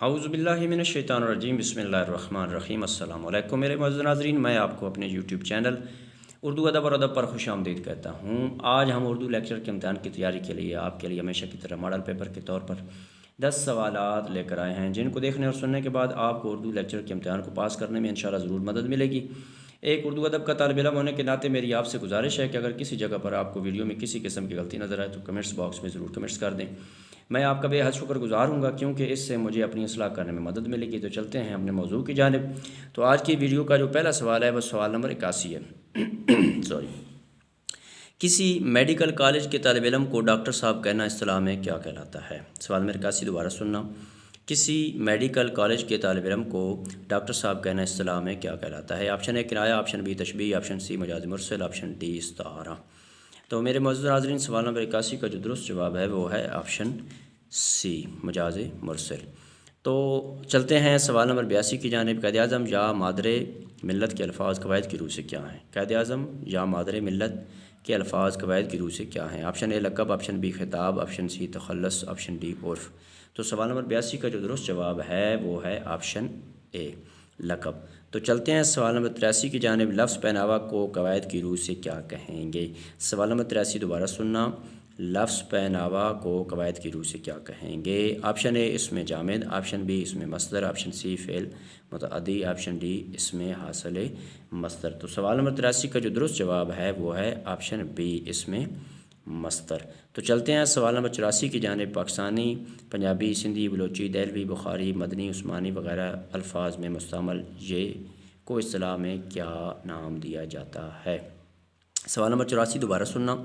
اعوذ باللہ من الشیطان الرجیم، بسم اللہ الرحمن الرحیم۔ السلام علیکم میرے معزز ناظرین، میں آپ کو اپنے یوٹیوب چینل اردو ادب اور ادب پر خوش آمدید کہتا ہوں۔ آج ہم اردو لیکچر کے امتحان کی تیاری کے لیے آپ کے لیے ہمیشہ کی طرح ماڈل پیپر کے طور پر 10 سوالات لے کر آئے ہیں، جن کو دیکھنے اور سننے کے بعد آپ کو اردو لیکچر کے امتحان کو پاس کرنے میں انشاءاللہ ضرور مدد ملے گی۔ ایک اردو ادب کا طالب علم ہونے کے ناطے میری آپ سے گزارش ہے کہ اگر کسی جگہ پر آپ کو ویڈیو میں کسی قسم کی غلطی نظر آئے تو کمنٹس باکس میں ضرور کمنٹس کر دیں۔ میں آپ کا بے حد شکر گزار ہوں گا، کیونکہ اس سے مجھے اپنی اصلاح کرنے میں مدد ملے گی۔ تو چلتے ہیں اپنے موضوع کی جانب۔ تو آج کی ویڈیو کا جو پہلا سوال ہے وہ سوال نمبر 81 ہے۔ کسی میڈیکل کالج کے طالب علم کو ڈاکٹر صاحب کہنا اصطلاح میں کیا کہلاتا ہے؟ سوال نمبر 81 دوبارہ سننا۔ کسی میڈیکل کالج کے طالب علم کو ڈاکٹر صاحب کہنا اصطلاح میں کیا کہلاتا ہے؟ آپشن اے کنایہ، آپشن بی تشبیہ، آپشن سی مجاز مرسل، آپشن ڈی استعارہ۔ تو میرے معزز ناظرین، سوال نمبر 81 کا جو درست جواب ہے وہ ہے آپشن سی مجاز مرسل۔ تو چلتے ہیں سوال نمبر 82 کی جانب۔ قائد اعظم یا مادر ملت کے الفاظ قواعد کی روح سے کیا ہیں؟ قائد اعظم یا مادر ملت کے الفاظ قواعد کی روح سے کیا ہیں؟ آپشن اے لقب، آپشن بی خطاب، آپشن سی تخلص، آپشن ڈی عرف۔ تو سوال نمبر 82 کا جو درست جواب ہے وہ ہے آپشن اے لقب۔ تو چلتے ہیں سوال نمبر 83 کی جانب۔ لفظ پہناوا کو قواعد کی روح سے کیا کہیں گے؟ سوال نمبر 83 دوبارہ سننا۔ لفظ پہناوا کو قواعد کی روح سے کیا کہیں گے؟ آپشن اے اسم جامد، آپشن بی اسم مصدر، آپشن سی فعل متعدی، آپشن ڈی اسم حاصل مصدر۔ تو سوال نمبر 83 کا جو درست جواب ہے وہ ہے آپشن بی اسم مصدر۔ تو چلتے ہیں سوال نمبر 84 کی جانب۔ پاکستانی، پنجابی، سندھی، بلوچی، دہلوی، بخاری، مدنی، عثمانی وغیرہ الفاظ میں مستعمل یہ کو اصطلاح میں کیا نام دیا جاتا ہے؟ سوال نمبر 84 دوبارہ سننا۔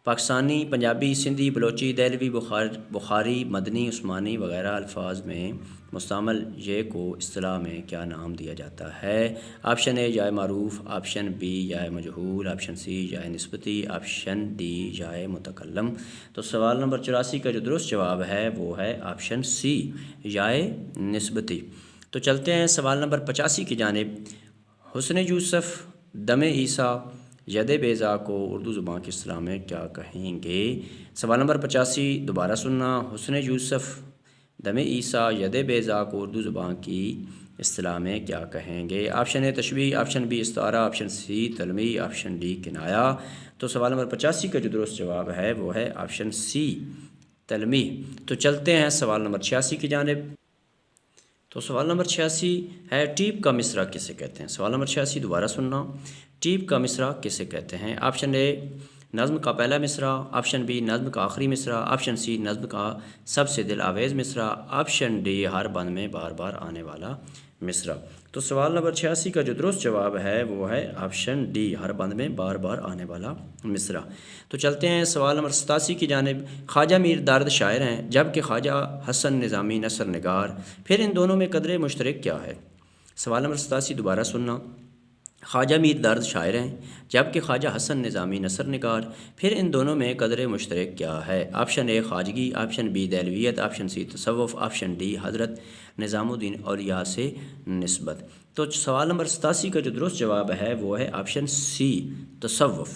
پاکستانی، پنجابی، سندھی، بلوچی، دہلوی، بخاری، مدنی، عثمانی وغیرہ الفاظ میں مستعمل یہ کو اصطلاح میں کیا نام دیا جاتا ہے؟ آپشن اے جائے معروف، آپشن بی جائے مجہول، آپشن سی جائے نسبتی، آپشن ڈی جائے متکلم۔ تو سوال نمبر 84 کا جو درست جواب ہے وہ ہے آپشن سی جائے نسبتی۔ تو چلتے ہیں سوال نمبر 85 کی جانب۔ حسن یوسف، دم عیسیٰ، ید بیضا کو اردو زبان کی اصطلاح میں کیا کہیں گے؟ سوال نمبر 85 دوبارہ سننا۔ حسن یوسف، دم عیسیٰ، ید بیضا کو اردو زبان کی اصطلاح میں کیا کہیں گے؟ آپشن اے تشبیہ، آپشن بی استعارہ، آپشن سی تلمیح، آپشن ڈی کنایہ۔ تو سوال نمبر 85 کا جو درست جواب ہے وہ ہے آپشن سی تلمیح۔ تو چلتے ہیں سوال نمبر 86 کی جانب۔ تو سوال نمبر 86 ہے ٹیپ کا مصرع کسے کہتے ہیں؟ سوال نمبر 86 دوبارہ سننا۔ ٹیپ کا مصرع کسے کہتے ہیں؟ آپشن اے نظم کا پہلا مصرع، آپشن بی نظم کا آخری مصرع، آپشن سی نظم کا سب سے دل آویز مصرع، آپشن ڈی ہر بند میں بار بار آنے والا مصرع۔ تو سوال نمبر 86 کا جو درست جواب ہے وہ ہے آپشن ڈی ہر بند میں بار بار آنے والا مصرع۔ تو چلتے ہیں سوال نمبر 87 کی جانب۔ خواجہ میر دارد شاعر ہیں جبکہ خواجہ حسن نظامی نثر نگار، پھر ان دونوں میں قدر مشترک کیا ہے؟ سوال نمبر 87 دوبارہ سننا۔ خواجہ میر دارد شاعر ہیں جبکہ خواجہ حسن نظامی نثر نگار، پھر ان دونوں میں قدر مشترک کیا ہے؟ آپشن اے خواجگی، آپشن بی دہلویت، آپشن سی تصوف، آپشن ڈی حضرت نظام الدین اولیاء سے نسبت۔ تو سوال نمبر 87 کا جو درست جواب ہے وہ ہے آپشن سی تصوف۔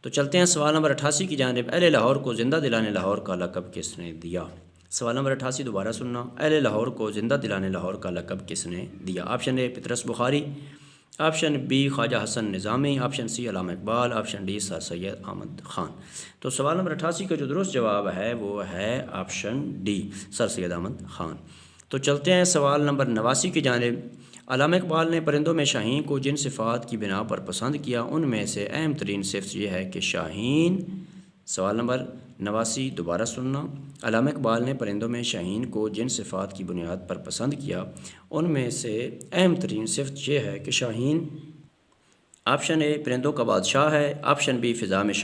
تو چلتے ہیں سوال نمبر 88 کی جانب۔ اہل لاہور کو زندہ دلانے لاہور کا لقب کس نے دیا؟ سوال نمبر 88 دوبارہ سننا۔ اہل لاہور کو زندہ دلانے لاہور کا لقب کس نے دیا؟ آپشن اے پطرس بخاری، آپشن بی خواجہ حسن نظامی، آپشن سی علامہ اقبال، آپشن ڈی سر سید احمد خان۔ تو سوال نمبر 88 کا جو درست جواب ہے وہ ہے آپشن ڈی سر سید احمد خان۔ تو چلتے ہیں سوال نمبر 89 کی جانب۔ علامہ اقبال نے پرندوں میں شاہین کو جن صفات کی بنا پر پسند کیا ان میں سے اہم ترین صفت یہ ہے کہ شاہین۔ سوال نمبر 89 دوبارہ سننا۔ علامہ اقبال نے پرندوں میں شاہین کو جن صفات کی بنیاد پر پسند کیا ان میں سے اہم ترین صفت یہ ہے کہ شاہین آپشن اے پرندوں کا بادشاہ ہے، آپشن بی فضا میں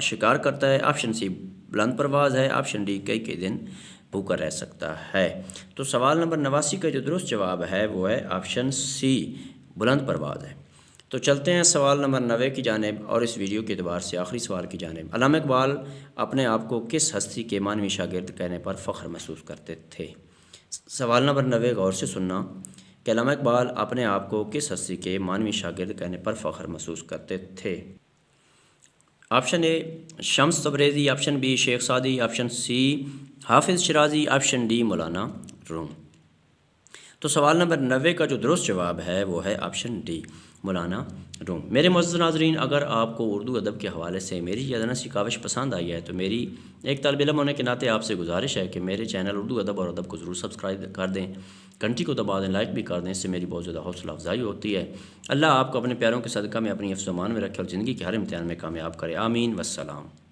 شکار کرتا ہے، آپشن سی بلند پرواز ہے، آپشن ڈی کئی دن بھوکا رہ سکتا ہے۔ تو سوال نمبر 89 کا جو درست جواب ہے وہ ہے آپشن سی بلند پرواز ہے۔ تو چلتے ہیں سوال نمبر 90 کی جانب اور اس ویڈیو کے اعتبار سے آخری سوال کی جانب۔ علامہ اقبال اپنے آپ کو کس ہستی کے معنوی شاگرد کہنے پر فخر محسوس کرتے تھے؟ سوال نمبر 90 غور سے سننا کہ علامہ اقبال اپنے آپ کو کس ہستی کے معنوی شاگرد کہنے پر فخر محسوس کرتے تھے؟ آپشن اے شمس تبریزی، آپشن بی شیخ سعدی، آپشن سی حافظ شیرازی، آپشن ڈی مولانا روم۔ تو سوال نمبر 90 کا جو درست جواب ہے وہ ہے آپشن ڈی، مولانا روم۔ میرے معزز ناظرین، اگر آپ کو اردو ادب کے حوالے سے میری یہ ادنا سی کاوش پسند آئی ہے تو میری ایک طالب علم ہونے کے ناطے آپ سے گزارش ہے کہ میرے چینل اردو ادب اور ادب کو ضرور سبسکرائب کر دیں، گھنٹی کو دبا دیں، لائک بھی کر دیں، اس سے میری بہت زیادہ حوصلہ افزائی ہوتی ہے۔ اللہ آپ کو اپنے پیاروں کے صدقہ میں اپنی حفظ و امان میں رکھے اور زندگی کے ہر امتحان میں کامیاب کرے، آمین، والسلام۔